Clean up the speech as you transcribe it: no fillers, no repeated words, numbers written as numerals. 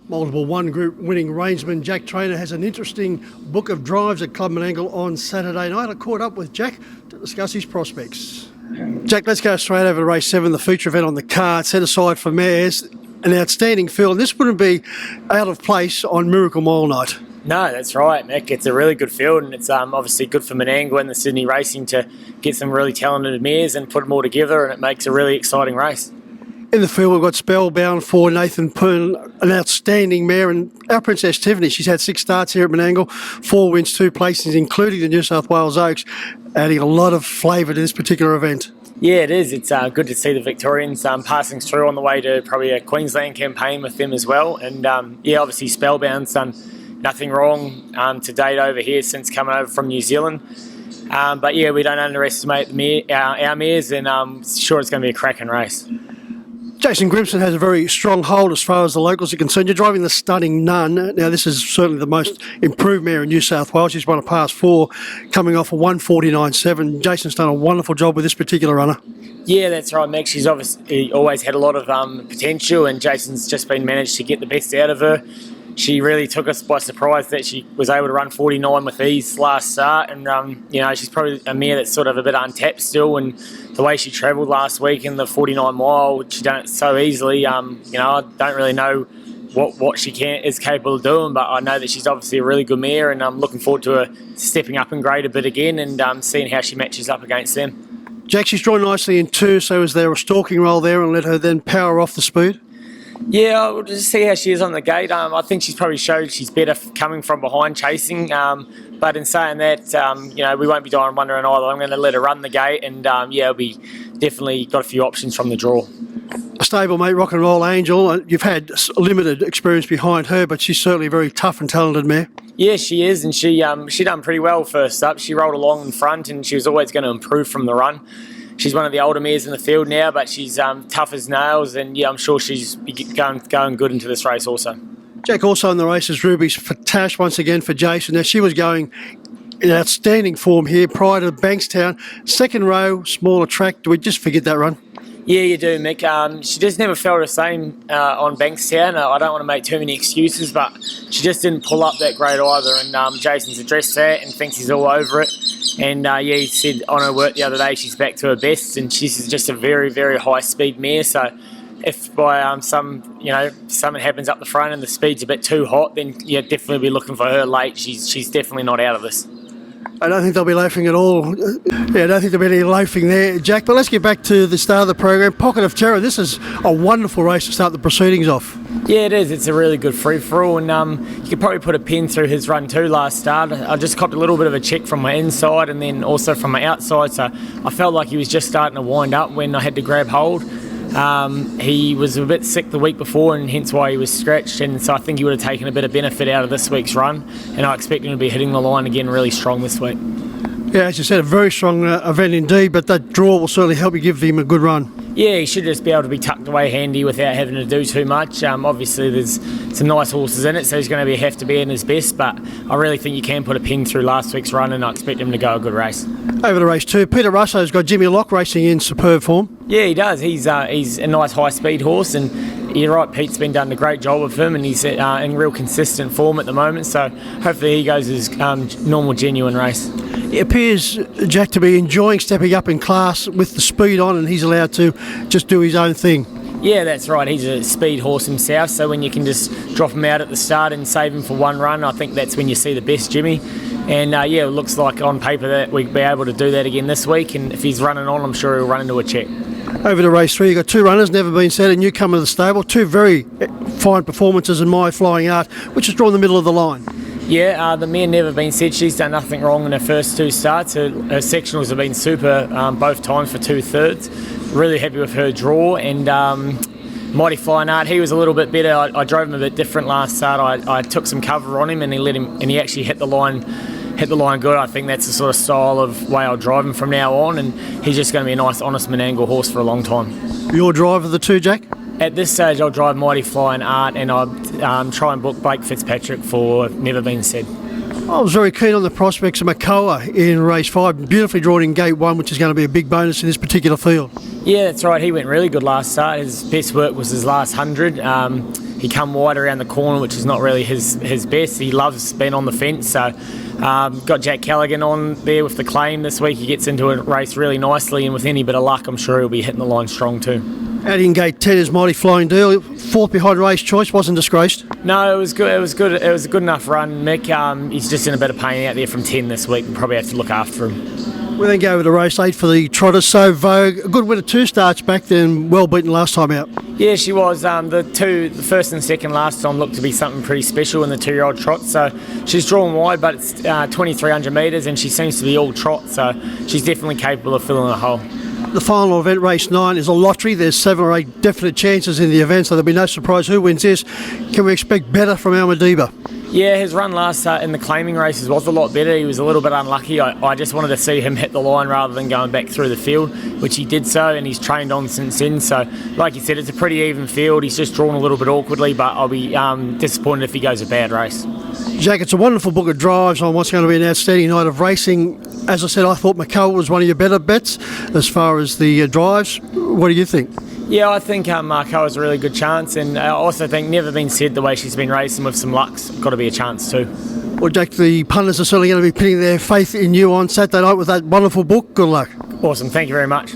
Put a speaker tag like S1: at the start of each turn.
S1: Multiple one group winning reinsman Jack Trainor has an interesting book of drives at Club Menangle on Saturday night. I caught up with Jack to discuss his prospects. Jack, let's go straight over to race 7, the feature event on the card, set aside for mares. An outstanding field, and this wouldn't be out of place on Miracle Mile night.
S2: No, that's right, Mick. It's a really good field, and it's obviously good for Menangle and the Sydney Racing to get some really talented mares and put them all together, and it makes a really exciting race.
S1: In the field, we've got Spellbound for Nathan Poon, an outstanding mare, and our Princess Tiffany. She's had 6 starts here at Menangle, 4 wins, 2 placings, including the New South Wales Oaks, adding a lot of flavour to this particular event.
S2: Yeah, it is. It's good to see the Victorians passing through on the way to probably a Queensland campaign with them as well. And obviously Spellbound's done nothing wrong to date over here since coming over from New Zealand. But yeah, we don't underestimate our mares, and sure it's going to be a cracking race.
S1: Jason Grimson has a very strong hold as far as the locals are concerned. You're driving the Stunning Nun. Now, this is certainly the most improved mare in New South Wales. She's won a Pass 4, coming off a 149.7. Jason's done a wonderful job with this particular runner.
S2: Yeah, that's right, Max. She's obviously always had a lot of potential, and Jason's just been managed to get the best out of her. She really took us by surprise that she was able to run 49 with ease last start, and she's probably a mare that's sort of a bit untapped still, and the way she travelled last week in the 49 mile, she done it so easily. I don't really know what she is capable of doing, but I know that she's obviously a really good mare, and I'm looking forward to her stepping up in grade a bit again and seeing how she matches up against them.
S1: Jack, she's drawn nicely in 2, so is there a stalking roll there and let her then power off the speed?
S2: Yeah, we'll just see how she is on the gate. I think she's probably showed she's better coming from behind chasing. But in saying that, we won't be dying wondering either. I'm going to let her run the gate, and we'll be definitely got a few options from the draw.
S1: A stablemate, Rock and Roll Angel. You've had limited experience behind her, but she's certainly a very tough and talented mare. Yeah,
S2: she is, and she done pretty well first up. She rolled along in front, and she was always going to improve from the run. She's one of the older mares in the field now, but she's tough as nails, and I'm sure she's going good into this race also.
S1: Jack, also in the race is Ruby's for Tash once again for Jason. Now, she was going in outstanding form here prior to Bankstown. Second row, smaller track. Do we just forget that run?
S2: Yeah, you do, Mick. She just never felt the same on Bankstown. I don't want to make too many excuses, but she just didn't pull up that great either, and Jason's addressed that and thinks he's all over it. And he said on her work the other day she's back to her best, and she's just a very, very high-speed mare. So if by something happens up the front and the speed's a bit too hot, then definitely be looking for her late. She's definitely not out of this.
S1: I don't think they'll be loafing at all. Yeah, I don't think there'll be any loafing there, Jack. But let's get back to the start of the program. Pocket of Terror. This is a wonderful race to start the proceedings off.
S2: Yeah, it is. It's a really good free-for-all, and you could probably put a pin through his run too last start. I just copped a little bit of a check from my inside and then also from my outside, so I felt like he was just starting to wind up when I had to grab hold. He was a bit sick the week before, and hence why he was scratched, and so I think he would have taken a bit of benefit out of this week's run, and I expect him to be hitting the line again really strong this week.
S1: Yeah, as you said, a very strong event indeed, but that draw will certainly help you give him a good run.
S2: Yeah, he should just be able to be tucked away handy without having to do too much. Obviously, there's some nice horses in it, so he's going to have to be in his best, but I really think you can put a pin through last week's run, and I expect him to go a good race.
S1: Over to race 2, Peter Russo's got Jimmy Locke racing in superb form.
S2: Yeah, he does. He's a nice high-speed horse, and you're right, Pete's been done a great job of him, and he's in real consistent form at the moment, so hopefully he goes his normal, genuine race.
S1: It appears, Jack, to be enjoying stepping up in class with the speed on, and he's allowed to just do his own thing.
S2: Yeah, that's right. He's a speed horse himself, so when you can just drop him out at the start and save him for one run, I think that's when you see the best Jimmy. And it looks like on paper that we'll be able to do that again this week, and if he's running on, I'm sure he'll run into a check.
S1: Over to race 3, you've got 2 runners, Never Been Said, a newcomer to the stable. 2 very fine performances in My Flying Art, which is drawn in the middle of the line.
S2: Yeah, the mare Never Been Said, she's done nothing wrong in her first 2 starts. Her sectionals have been super both times for 2/3. Really happy with her draw, and Mighty Flying Art, he was a little bit better. I drove him a bit different last start. I took some cover on him, and he actually hit the line good. I think that's the sort of style of way I'll drive him from now on, and he's just going to be a nice, honest Menangle horse for a long time.
S1: Your drive of the 2, Jack?
S2: At this stage, I'll drive Mighty Flying Art, and I'll try and book Blake Fitzpatrick for Never Been Said.
S1: I was very keen on the prospects of Makoa in race 5, beautifully drawn in gate 1, which is going to be a big bonus in this particular field.
S2: Yeah, that's right. He went really good last start. His best work was his last 100. he come wide around the corner, which is not really his best. He loves being on the fence. So got Jack Callaghan on there with the claim this week. He gets into a race really nicely, and with any bit of luck, I'm sure he'll be hitting the line strong too.
S1: Out in gate 10 is Mighty Flying Deal. Fourth behind Race Choice, wasn't disgraced.
S2: No, it was good. It was good. It was a good enough run. Mick, he's just in a bit of pain out there from 10 this week. We'll probably have to look after him.
S1: We then go over to race 8 for the trotters. So Vogue, a good winner 2 starts back, then well beaten last time out.
S2: Yeah, she was. The first and second last time looked to be something pretty special in the 2-year-old trot. So she's drawn wide, but it's 2,300 metres, and she seems to be all trot. So she's definitely capable of filling a hole.
S1: The final event, race 9, is a lottery. There's 7 or 8 definite chances in the event, so there'll be no surprise who wins this. Can we expect better from Almadiba?
S2: Yeah, his run last in the claiming races was a lot better. He was a little bit unlucky. I just wanted to see him hit the line rather than going back through the field, which he did so, and he's trained on since then. So, like you said, it's a pretty even field. He's just drawn a little bit awkwardly, but I'll be disappointed if he goes a bad race.
S1: Jack, it's a wonderful book of drives on what's going to be an outstanding night of racing. As I said, I thought McCull was one of your better bets as far as the drives. What do you think?
S2: Yeah, I think Marco has a really good chance, and I also think never been said the way she's been racing with some luck's got to be a chance too.
S1: Well, Jack, the punters are certainly going to be putting their faith in you on Saturday night with that wonderful book. Good luck.
S2: Awesome, thank you very much.